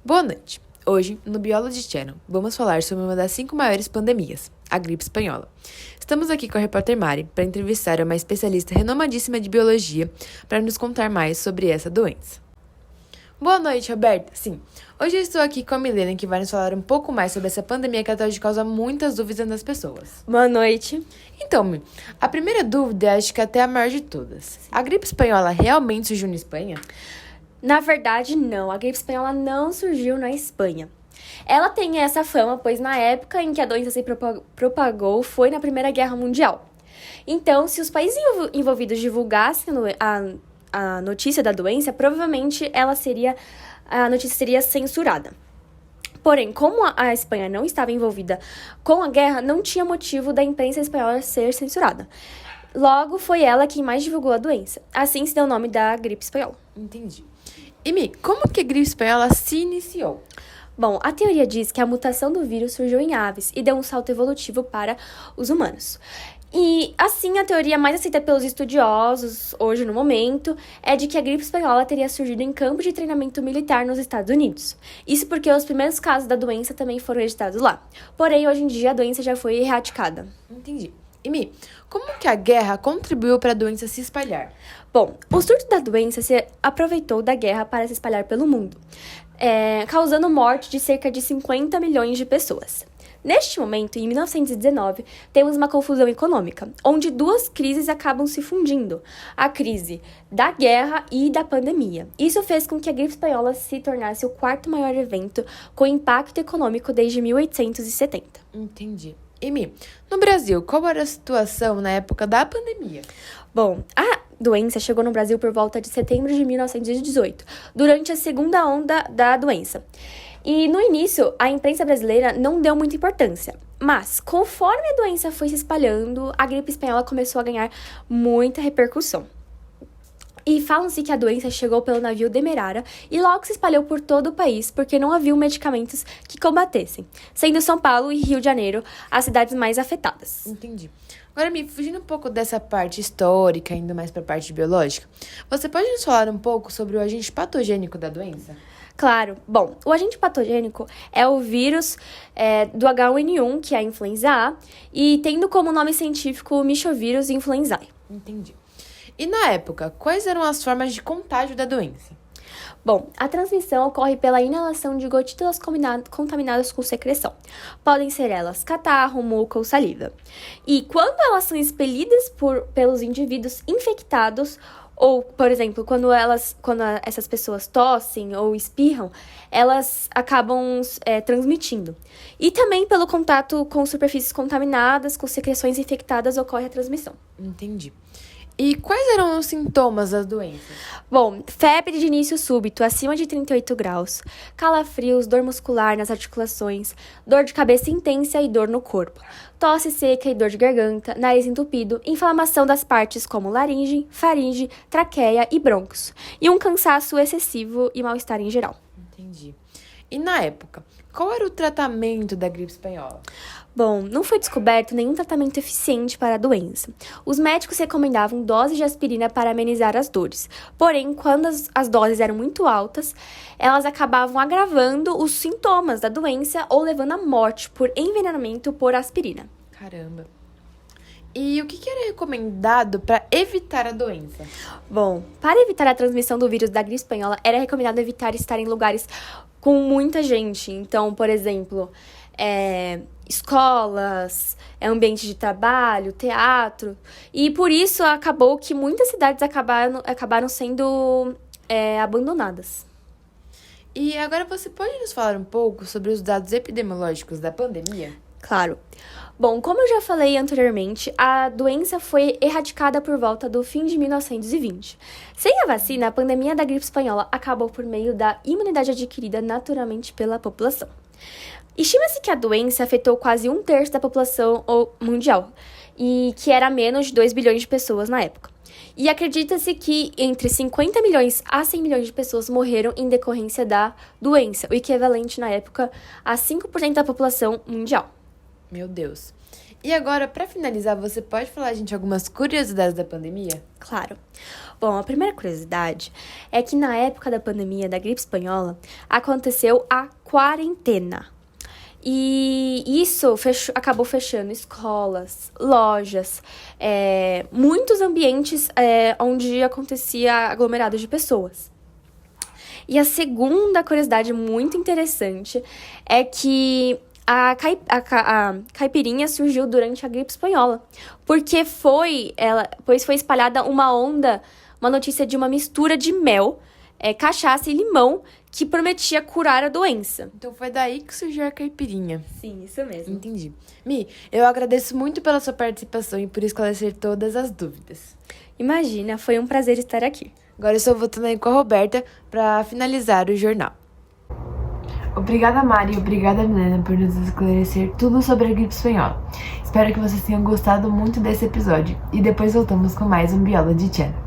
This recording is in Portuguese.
Boa noite! Hoje, no Biology Channel, vamos falar sobre uma das 5 maiores pandemias, a gripe espanhola. Estamos aqui com a repórter Mari para entrevistar uma especialista renomadíssima de biologia para nos contar mais sobre essa doença. Boa noite, Roberta! Sim, hoje eu estou aqui com a Milena, que vai nos falar um pouco mais sobre essa pandemia que até hoje causa muitas dúvidas nas pessoas. Boa noite. Então, Mi, a primeira dúvida, acho que até a maior de todas. A gripe espanhola realmente surgiu na Espanha? Na verdade, não. A gripe espanhola não surgiu na Espanha. Ela tem essa fama, pois na época em que a doença se propagou foi na Primeira Guerra Mundial. Então, se os países envolvidos divulgassem a notícia da doença, provavelmente a notícia seria censurada. Porém, como a Espanha não estava envolvida com a guerra, não tinha motivo da imprensa espanhola ser censurada. Logo, foi ela quem mais divulgou a doença. Assim se deu o nome da gripe espanhola. Entendi. E Mi, como que a gripe espanhola se iniciou? Bom, a teoria diz que a mutação do vírus surgiu em aves e deu um salto evolutivo para os humanos. E, assim, a teoria mais aceita pelos estudiosos, hoje no momento, é de que a gripe espanhola teria surgido em campos de treinamento militar nos Estados Unidos. Isso porque os primeiros casos da doença também foram registrados lá. Porém, hoje em dia, a doença já foi erradicada. Entendi. E Mi, como que a guerra contribuiu para a doença se espalhar? Bom, o surto da doença se aproveitou da guerra para se espalhar pelo mundo, causando morte de cerca de 50 milhões de pessoas. Neste momento, em 1919, temos uma confusão econômica, onde duas crises acabam se fundindo, a crise da guerra e da pandemia. Isso fez com que a gripe espanhola se tornasse o quarto maior evento com impacto econômico desde 1870. Entendi. E Mi, no Brasil, qual era a situação na época da pandemia? Bom, a doença chegou no Brasil por volta de setembro de 1918, durante a segunda onda da doença. E no início, a imprensa brasileira não deu muita importância. Mas, conforme a doença foi se espalhando, a gripe espanhola começou a ganhar muita repercussão. E falam-se que a doença chegou pelo navio Demerara e logo se espalhou por todo o país, porque não haviam medicamentos que combatessem, sendo São Paulo e Rio de Janeiro as cidades mais afetadas. Entendi. Agora, Mi, fugindo um pouco dessa parte histórica, indo mais para a parte biológica, você pode nos falar um pouco sobre o agente patogênico da doença? Claro. Bom, o agente patogênico é o vírus do H1N1, que é a influenza A, e tendo como nome científico o Mixovírus influenzae. Entendi. E na época, quais eram as formas de contágio da doença? Bom, a transmissão ocorre pela inalação de gotículas contaminadas com secreção. Podem ser elas catarro, muca ou saliva. E quando elas são expelidas pelos indivíduos infectados, ou, por exemplo, quando essas pessoas tossem ou espirram, elas acabam transmitindo. E também pelo contato com superfícies contaminadas, com secreções infectadas, ocorre a transmissão. Entendi. E quais eram os sintomas das doenças? Bom, febre de início súbito, acima de 38 graus, calafrios, dor muscular nas articulações, dor de cabeça intensa e dor no corpo, tosse seca e dor de garganta, nariz entupido, inflamação das partes como laringe, faringe, traqueia e brônquios, e um cansaço excessivo e mal-estar em geral. Entendi. E na época, qual era o tratamento da gripe espanhola? Bom, não foi descoberto nenhum tratamento eficiente para a doença. Os médicos recomendavam doses de aspirina para amenizar as dores. Porém, quando as doses eram muito altas, elas acabavam agravando os sintomas da doença ou levando à morte por envenenamento por aspirina. Caramba. E o que era recomendado para evitar a doença? Bom, para evitar a transmissão do vírus da gripe espanhola, era recomendado evitar estar em lugares com muita gente. Então, por exemplo, escolas, ambiente de trabalho, teatro. E por isso acabou que muitas cidades acabaram sendo abandonadas. E agora você pode nos falar um pouco sobre os dados epidemiológicos da pandemia? Claro. Bom, como eu já falei anteriormente, a doença foi erradicada por volta do fim de 1920. Sem a vacina, a pandemia da gripe espanhola acabou por meio da imunidade adquirida naturalmente pela população. Estima-se que a doença afetou quase 1/3 da população mundial, e que era menos de 2 bilhões de pessoas na época. E acredita-se que entre 50 milhões a 100 milhões de pessoas morreram em decorrência da doença, o equivalente na época a 5% da população mundial. Meu Deus. E agora, para finalizar, você pode falar a gente algumas curiosidades da pandemia? Claro. Bom, a primeira curiosidade é que na época da pandemia da gripe espanhola aconteceu a quarentena. E isso acabou fechando escolas, lojas, muitos ambientes onde acontecia aglomerado de pessoas. E a segunda curiosidade muito interessante é que a caipirinha surgiu durante a gripe espanhola, pois foi espalhada uma notícia de uma mistura de mel, cachaça e limão que prometia curar a doença. Então foi daí que surgiu a caipirinha. Sim, isso mesmo. Entendi. Mi, eu agradeço muito pela sua participação e por esclarecer todas as dúvidas. Imagina, foi um prazer estar aqui. Agora eu estou voltando aí com a Roberta para finalizar o jornal. Obrigada, Mari, e obrigada, Milena, por nos esclarecer tudo sobre a gripe espanhola. Espero que vocês tenham gostado muito desse episódio e depois voltamos com mais um Biology Channel.